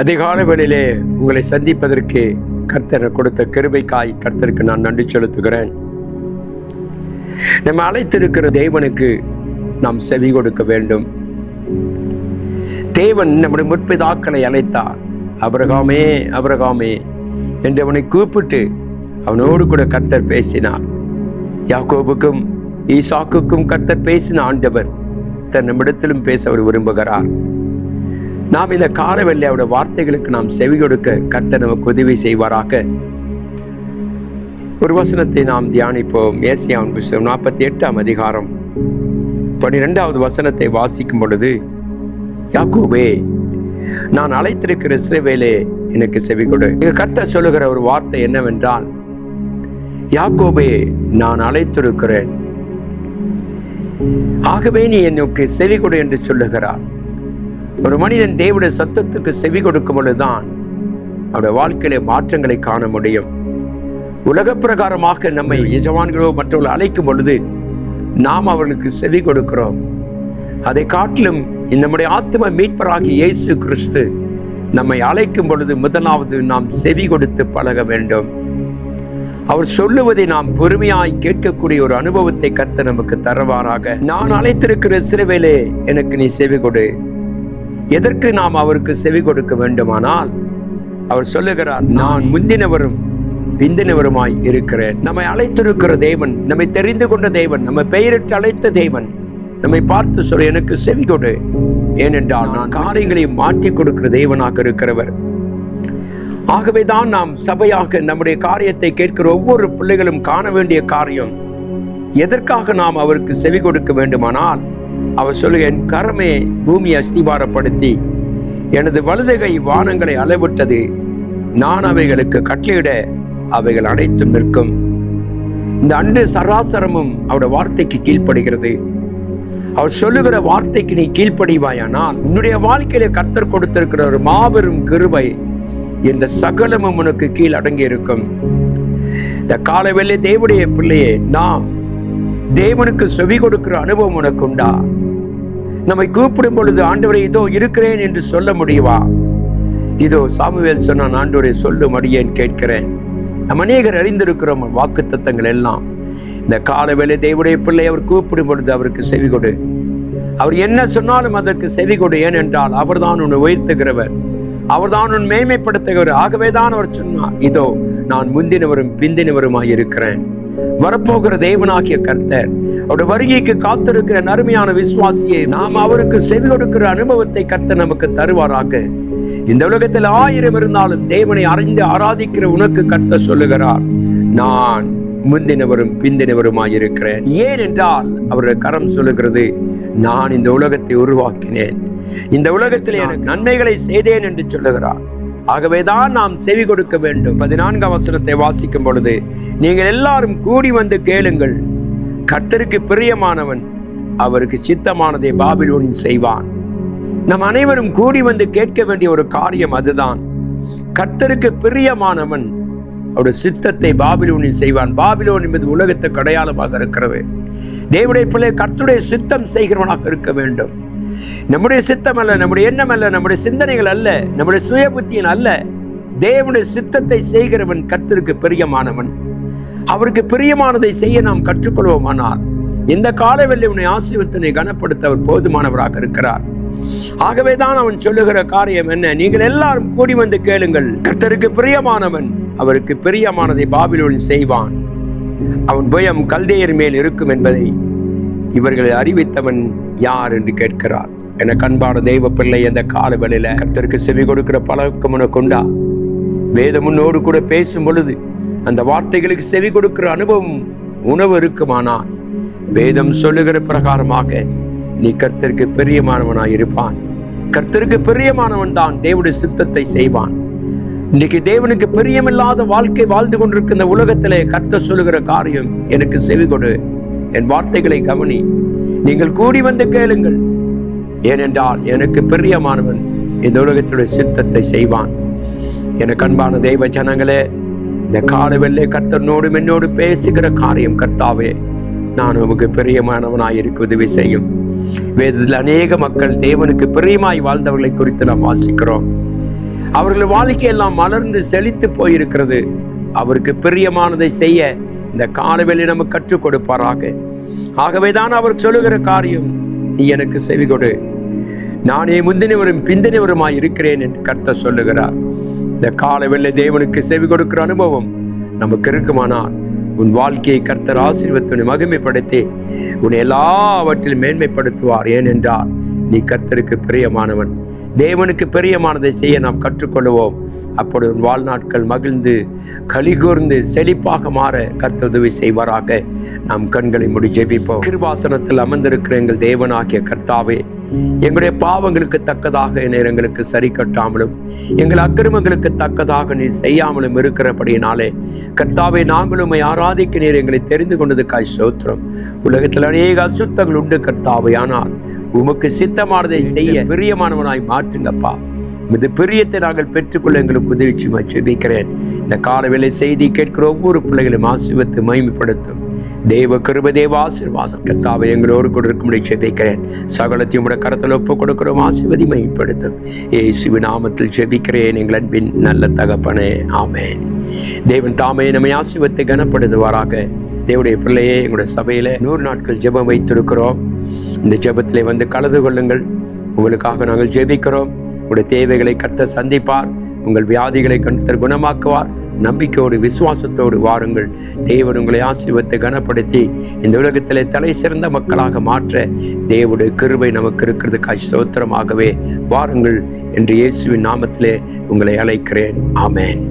அதிகாலை வேளையிலே உங்களை சந்திப்பதற்கு கர்த்தர் கொடுத்த கிருபைக்காய் கர்த்தருக்கு நான் நன்றி செலுத்துகிறேன். நம்ம அழைத்திருக்கிற தேவனுக்கு நாம் செவி கொடுக்க வேண்டும். தேவன் நம்முடைய முற்பிதாக்களை அழைத்தார். அபிரகாமே அபிரகாமே என்று அவனை கூப்பிட்டு அவனோடு கூட கர்த்தர் பேசினார். யாக்கோபுக்கும் ஈசாக்குக்கும் கர்த்தர் பேசின ஆண்டவர் தன் நம்மிடத்திலும் பேச அவர் விரும்புகிறார். நாம் இந்த காலவெளியில் அவருடைய வார்த்தைகளுக்கு நாம் செவி கொடுக்க கர்த்தர் நமக்கு உதவி செய்வாராக. ஒரு வசனத்தை நாம் தியானிப்போம். ஏசாயாவின் புத்தகம் 48ஆம் அதிகாரம் 12வது வசனத்தை வாசிக்கும் பொழுது, யாக்கோபே, நான் அழைத்திருக்கிற இஸ்ரவேலே, எனக்கு செவி கொடு. கர்த்தர் சொல்லுகிற ஒரு வார்த்தை என்னவென்றால், யாக்கோபே, நான் அழைத்திருக்கிறேன், ஆகவே நீ எனக்கு செவி கொடு என்று சொல்லுகிறார். ஒரு மனிதன் தேவனுடைய சத்தத்துக்கு செவி கொடுக்கும் பொழுதுதான் அவருடைய வாழ்க்கையிலே மாற்றங்களை காண முடியும். உலக பிரகாரமாக நம்மை எஜமான்களோ மற்றவர்கள் அழைக்கும் பொழுது நாம் அவர்களுக்கு செவி கொடுக்கிறோம். அதை காட்டிலும் நம்முடைய ஆத்ம மீட்பராகிய இயேசு கிறிஸ்து நம்மை அழைக்கும் பொழுது முதலாவது நாம் செவி கொடுத்து பழக வேண்டும். அவர் சொல்லுவதை நாம் பொறுமையாய் கேட்கக்கூடிய ஒரு அனுபவத்தை கர்த்தர் நமக்கு தருவாராக. நான் அழைத்திருக்கிற இஸ்ரவேலே, எனக்கு நீ செவி கொடு. எதற்கு நாம் அவருக்கு செவி கொடுக்க வேண்டுமானால், அவர் சொல்லுகிறார், நான் முந்தினவரும் பிந்தினவருமாய் இருக்கிறேன். நம்மை அழைத்திருக்கிற தேவன், நம்மை தெரிந்து கொண்ட தேவன், நம்மை பெயரிட்டு அழைத்த தேவன் நம்மை பார்த்து சொல்ல, எனக்கு செவி கொடு. ஏனென்றால் நான் காரியங்களை மாற்றி கொடுக்கிற தேவனாக இருக்கிறவர். ஆகவேதான் நாம் சபையாக நம்முடைய காரியத்தை கேட்கிற ஒவ்வொரு பிள்ளைகளும் காண வேண்டிய காரியம், எதற்காக நாம் அவருக்கு செவி கொடுக்க வேண்டுமானால், அவர் சொல்லுக, என் கரமே பூமியை அஸ்திபாரப்படுத்தி எனது வலதுகை வானங்களை அளவிட்டது, நான் அவைகளுக்கு கட்டளையிட அவைகள் அனைத்தும் நிற்கும். இந்த அண்டு சராசரமும் அவருடைய வார்த்தைக்கு கீழ்ப்படுகிறது. அவர் சொல்லுகிற வார்த்தைக்கு நீ கீழ்ப்படிவாயானால் உன்னுடைய வாழ்க்கையில கர்த்தர் கொடுத்திருக்கிற ஒரு மாபெரும் கிருபை, இந்த சகலமும் உனக்கு கீழ் அடங்கி இருக்கும். இந்த காலவெளியிலே தேவனுடைய பிள்ளையே, நாம் தேவனுக்கு செவி கொடுக்கிற அனுபவம் உனக்கு உண்டா? நம்மை கூப்பிடும் பொழுது, ஆண்டவரே இதோ இருக்கிறேன் என்று சொல்ல முடியுமா? இதோ சாமுவேல் சொன்னான், ஆண்டவரே சொல்லும் அடியேன் கேட்கிறேன். நம்ம அநேகர் அறிந்திருக்கிறோம் வாக்கு தத்தங்கள் எல்லாம். இந்த காலவேளை தேவனுடைய பிள்ளை அவர் கூப்பிடும் பொழுது அவருக்கு செவி கொடு. அவர் என்ன சொன்னாலும் அதற்கு செவி கொடு. ஏனென்றால் அவர்தான் உன்னை உயர்த்துகிறவர், அவர்தான் உன் மேன்மைப்படுத்துகிறவர். ஆகவேதான் அவர் சொன்னார், இதோ நான் முந்தினவரும் பிந்தினவருமாய் இருக்கிறேன். வரப்போகிற தேவனாகிய கர்த்தர் அவருடைய வருகைக்கு காத்திருக்கிற அருமையான விசுவாசியை நாம் அவருக்கு செவி கொடுக்கிற அனுபவத்தை கர்த்தர் நமக்கு தருவாராக. இந்த உலகத்தில் 1000 இருந்தாலும் தேவனை அறிந்து ஆராதிக்கிற உனக்கு கர்த்தர் சொல்லுகிறார், நான் முந்தினவரும் பிந்தினவருமாய் இருக்கிறேன். ஏனென்றால் அவருடைய கரம் சொல்லுகிறது, நான் இந்த உலகத்தை உருவாக்கினேன், இந்த உலகத்தில் எனக்கு நன்மைகளை செய்தேன் என்று சொல்லுகிறார். ஆகவேதான் நாம் செவி கொடுக்க வேண்டும். 14ஆம் வசனத்தை வாசிக்கும் பொழுது, நீங்கள் எல்லாரும் கூடி வந்து கேளுங்கள், கர்த்தருக்கு பிரியமானவன் அவருக்கு சித்தமானதை பாபிலோனில் செய்வான். நம் அனைவரும் கூடி வந்து கேட்க வேண்டிய ஒரு காரியம் அதுதான். கர்த்தருக்கு பிரியமானவன் அவருடைய சித்தத்தை பாபிலோனில் செய்வான். பாபிலோன் என்பது உலகத்துக்கு அடையாளமாக இருக்கிறது. தேவனுடைய பிள்ளை கர்த்தருடைய சித்தம் செய்கிறவனாக இருக்க வேண்டும். நம்முடைய சித்தம் அல்ல, நம்முடைய எண்ணம் அல்ல, நம்முடைய சிந்தனைகள் அல்ல, நம்முடைய சுய புத்தியின் அல்ல. தேவனுடைய சித்தத்தை செய்கிறவன் கர்த்தருக்கு பிரியமானவன். அவருக்கு பிரியமானதை செய்ய நாம் கற்றுக்கொள்வோமானால் இந்த காலவெளியில் உன்னை ஆசீர்வதித்து கனப்படுத்த அவர் போதுமானவராக இருக்கிறார். ஆகவேதான் அவன் சொல்லுகிற காரியம் என்ன? நீங்கள் எல்லாரும் கூடி வந்து கேளுங்கள், கர்த்தருக்கு பிரியமானவன் அவருக்கு பிரியமானதை பாபிலோனில் செய்வான். அவன் பயம் கல்தேயர் மேல் இருக்கும் என்பதை இவர்களை அறிவித்தவன் யார் என்று கேட்கிறார். என கண்பான தெய்வ பிள்ளை, அந்த காலவெளியில கர்த்தருக்கு செவி கொடுக்கிற பழக்கம் உனக்கு உண்டா? வேதம் உன்னோடு கூட பேசும் பொழுது அந்த வார்த்தைகளுக்கு செவி கொடுக்கிற அனுபவம் உணவு இருக்குமானால், வேதம் சொல்லுகிற பிரகாரமாக நீ கர்த்தருக்கு பிரியமானவனாய் இருப்பான். கர்த்தருக்கு பிரியமானவன் தான் தேவனுடைய சித்தத்தை செய்வான். இன்னைக்கு தேவனுக்கு பிரியமில்லாத வாழ்க்கை வாழ்ந்து கொண்டிருக்கிற இந்த உலகத்திலே கர்த்தர் சொல்லுகிற காரியம், எனக்கு செவி கொடு, என் வார்த்தைகளை கவனி, நீங்கள் கூடி வந்து கேளுங்கள், ஏனென்றால் எனக்கு பிரியமானவன் இந்த உலகத்துடைய சித்தத்தை செய்வான். எனக்கு அன்பான தெய்வ ஜனங்களே, இந்த காலவெளியிலே கர்த்தனோடு என்னோடு பேசுகிற காரியம், கர்த்தாவே நான் உமக்கு பிரியமானவனாய் இருக்க உதவி செய்யும். வேதத்தில் அநேக மக்கள் தேவனுக்கு பிரியமாய் வாழ்ந்தவர்களை குறித்து நாம் வாசிக்கிறோம். அவர்கள் வாழ்க்கையெல்லாம் மலர்ந்து செழித்து போயிருக்கிறது. அவருக்கு பிரியமானதை செய்ய இந்த காலவேளை நமக்கு கற்றுக் கொடுப்பாராக. ஆகவேதான் அவர் சொல்லுகிற காரியம், நீ எனக்கு செவி கொடு, நானே முந்தினவரும் பிந்தினவருமாய் இருக்கிறேன் என்று கர்த்தர் சொல்லுகிறார். இந்த காலவேளை தேவனுக்கு செவி கொடுக்கிற அனுபவம் நமக்கு இருக்குமானால் உன் வாழ்க்கையை கர்த்தர் ஆசீர்வதித்து மகிமைப்படுத்தி உன்னை எல்லாவற்றிலும் மேன்மைப்படுத்துவார். ஏனென்றால் நீ கர்த்தருக்கு பிரியமானவன். தேவனுக்கு பிரியமானதை செய்ய நாம் கற்றுக்கொள்வோம். அப்பொழுது உன் வாழ்நாட்கள் மகிழ்ந்து கலிகூர்ந்து செழிப்பாக மாற கர்த்தர் உதவி செய்வாராக. நாம் கண்களை மூடி ஜெபிப்போம். கிருபாசனத்தில் அமர்ந்திருக்கிற எங்கள் தேவனாகிய கர்த்தாவே, எங்களுடைய பாவங்களுக்கு தக்கதாக நீர் எங்களுக்கு சரி கட்டாமலும் எங்கள் அக்கிரமங்களுக்கு தக்கதாக நீர் செய்யாமலும் இருக்கிறபடியினாலே கர்த்தாவே, நாங்களும் ஆராதிக்க நீர் எங்களை தெரிந்து கொண்டதுக்காய் ஸ்தோத்திரம். உலகத்தில் அநேக அசுத்தங்கள் உண்டு கர்த்தாவே, ஆனால் உமக்கு சித்தமானதை செய்ய பிரியமானவனாய் மாற்றுங்கப்பா. இது பிரியத்தை நாங்கள் பெற்றுக்கொள்ள எங்களுக்கு உதவி ஜெபிக்கிறேன். இந்த காலவேளை செய்தி கேட்கிற ஒவ்வொரு பிள்ளைகளும் ஆசீர்வதித்து மகிமைப்படுத்தும். தேவ கிருபை, தேவ ஆசீர்வாதம் கர்த்தாவே எங்களோடு கூட இருக்கும்படி ஜெபிக்கிறேன். சகலத்தையும் உடைய கரத்தில் ஒப்புக் கொடுக்கிறோம். ஆசீர்வதி மகிமைப்படுத்தும். இயேசுவின் நாமத்தில் ஜெபிக்கிறேன் எங்கள் அன்பின் நல்ல தகப்பனே, ஆமென். தேவன் தாமே நம்மை ஆசீர்வதித்து கனப்படுத்துவாராக. தேவனுடைய பிள்ளையே, எங்களுடைய சபையில 100 நாட்கள் ஜெபம் வைத்திருக்கிறோம். இந்த ஜெபத்திலே வந்து கலந்து கொள்ளுங்கள். உங்களுக்காக நாங்கள் ஜெபிக்கிறோம். உங்களுடைய தேவைகளை கர்த்தர் சந்திப்பார். உங்கள் வியாதிகளை கர்த்தர் குணமாக்குவார். நம்பிக்கையோடு விசுவாசத்தோடு வாருங்கள். தேவன் உங்களை ஆசீர்வதித்து கனப்படுத்தி இந்த உலகத்திலே தலை சிறந்த மக்களாக மாற்ற தேவனுடைய கிருபை நமக்கு இருக்கிறதுக்காக ஸ்தோத்திரமாகவே வாருங்கள் என்று இயேசுவின் நாமத்திலே உங்களை அழைக்கிறேன். ஆமென்.